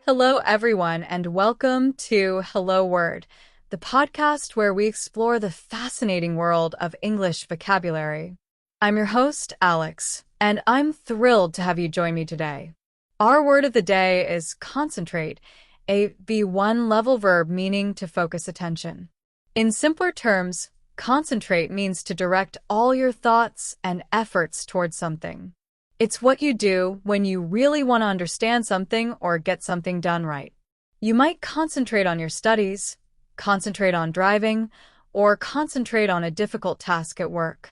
Hello, everyone, and welcome to Hello Word, the podcast where we explore the fascinating world of English vocabulary. I'm your host, Alex, and I'm thrilled to have you join me today. Our word of the day is concentrate, a B1 level verb meaning to focus attention. In simpler terms, concentrate means to direct all your thoughts and efforts towards something. It's what you do when you really want to understand something or get something done right. You might concentrate on your studies, concentrate on driving, or concentrate on a difficult task at work.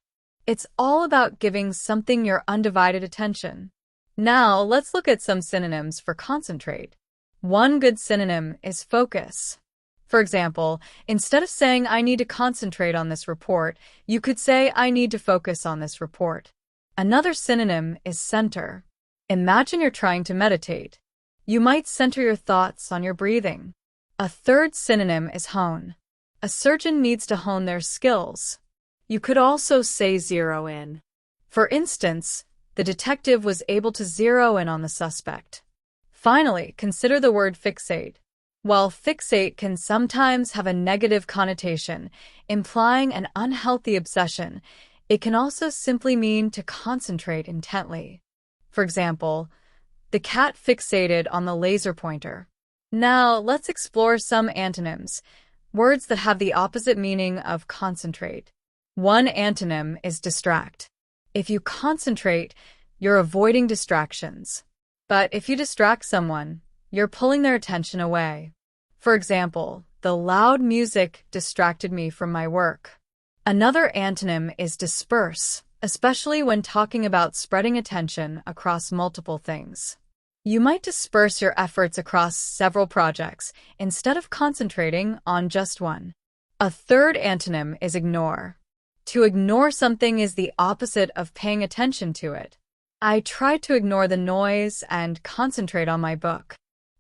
It's all about giving something your undivided attention. Now, let's look at some synonyms for concentrate. One good synonym is focus. For example, instead of saying, I need to concentrate on this report, you could say, I need to focus on this report. Another synonym is center. Imagine you're trying to meditate. You might center your thoughts on your breathing. A third synonym is hone. A surgeon needs to hone their skills. You could also say zero in. For instance, the detective was able to zero in on the suspect. Finally, consider the word fixate. While fixate can sometimes have a negative connotation, implying an unhealthy obsession, it can also simply mean to concentrate intently. For example, the cat fixated on the laser pointer. Now, let's explore some antonyms, words that have the opposite meaning of concentrate. One antonym is distract. If you concentrate, you're avoiding distractions. But if you distract someone, you're pulling their attention away. For example, the loud music distracted me from my work. Another antonym is disperse, especially when talking about spreading attention across multiple things. You might disperse your efforts across several projects instead of concentrating on just one. A third antonym is ignore. To ignore something is the opposite of paying attention to it. I tried to ignore the noise and concentrate on my book.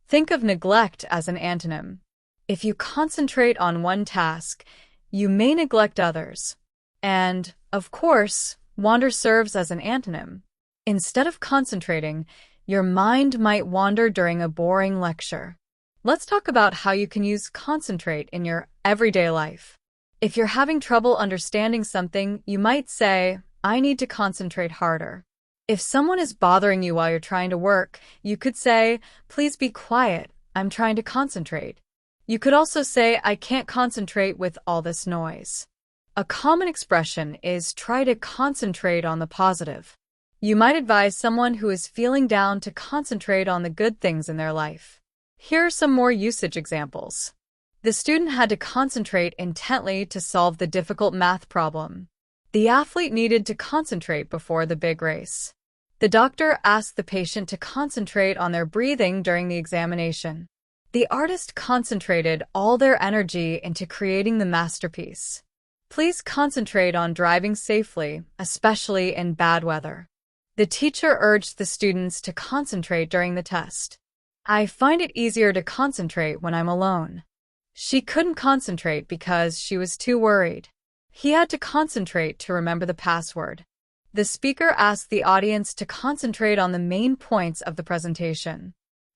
Think of neglect as an antonym. If you concentrate on one task, you may neglect others. And, of course, wander serves as an antonym. Instead of concentrating, your mind might wander during a boring lecture. Let's talk about how you can use concentrate in your everyday life. If you're having trouble understanding something, you might say, I need to concentrate harder. If someone is bothering you while you're trying to work, you could say, please be quiet, I'm trying to concentrate. You could also say, I can't concentrate with all this noise. A common expression is try to concentrate on the positive. You might advise someone who is feeling down to concentrate on the good things in their life. Here are some more usage examples. The student had to concentrate intently to solve the difficult math problem. The athlete needed to concentrate before the big race. The doctor asked the patient to concentrate on their breathing during the examination. The artist concentrated all their energy into creating the masterpiece. Please concentrate on driving safely, especially in bad weather. The teacher urged the students to concentrate during the test. I find it easier to concentrate when I'm alone. She couldn't concentrate because she was too worried. He had to concentrate to remember the password. The speaker asked the audience to concentrate on the main points of the presentation.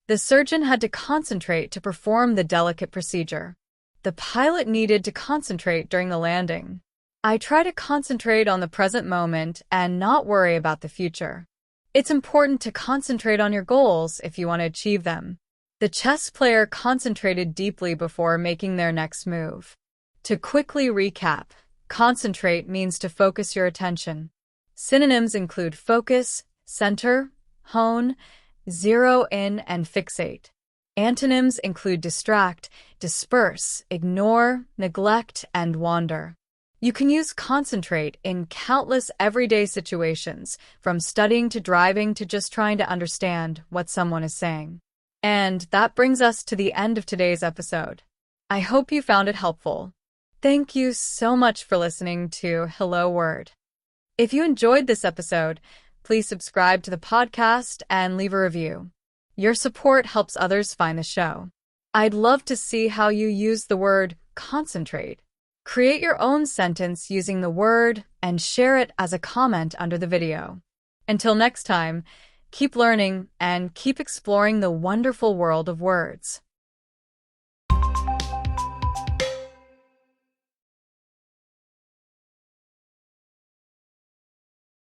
The surgeon had to concentrate to perform the delicate procedure. The pilot needed to concentrate during the landing. I try to concentrate on the present moment and not worry about the future. It's important to concentrate on your goals if you want to achieve them. The chess player concentrated deeply before making their next move. To quickly recap, concentrate means to focus your attention. Synonyms include focus, center, hone, zero in, and fixate. Antonyms include distract, disperse, ignore, neglect, and wander. You can use concentrate in countless everyday situations, from studying to driving to just trying to understand what someone is saying. And that brings us to the end of today's episode. I hope you found it helpful. Thank you so much for listening to Hello Word. If you enjoyed this episode, please subscribe to the podcast and leave a review. Your support helps others find the show. I'd love to see how you use the word concentrate. Create your own sentence using the word and share it as a comment under the video. Until next time, Keep learning and keep exploring the wonderful world of words.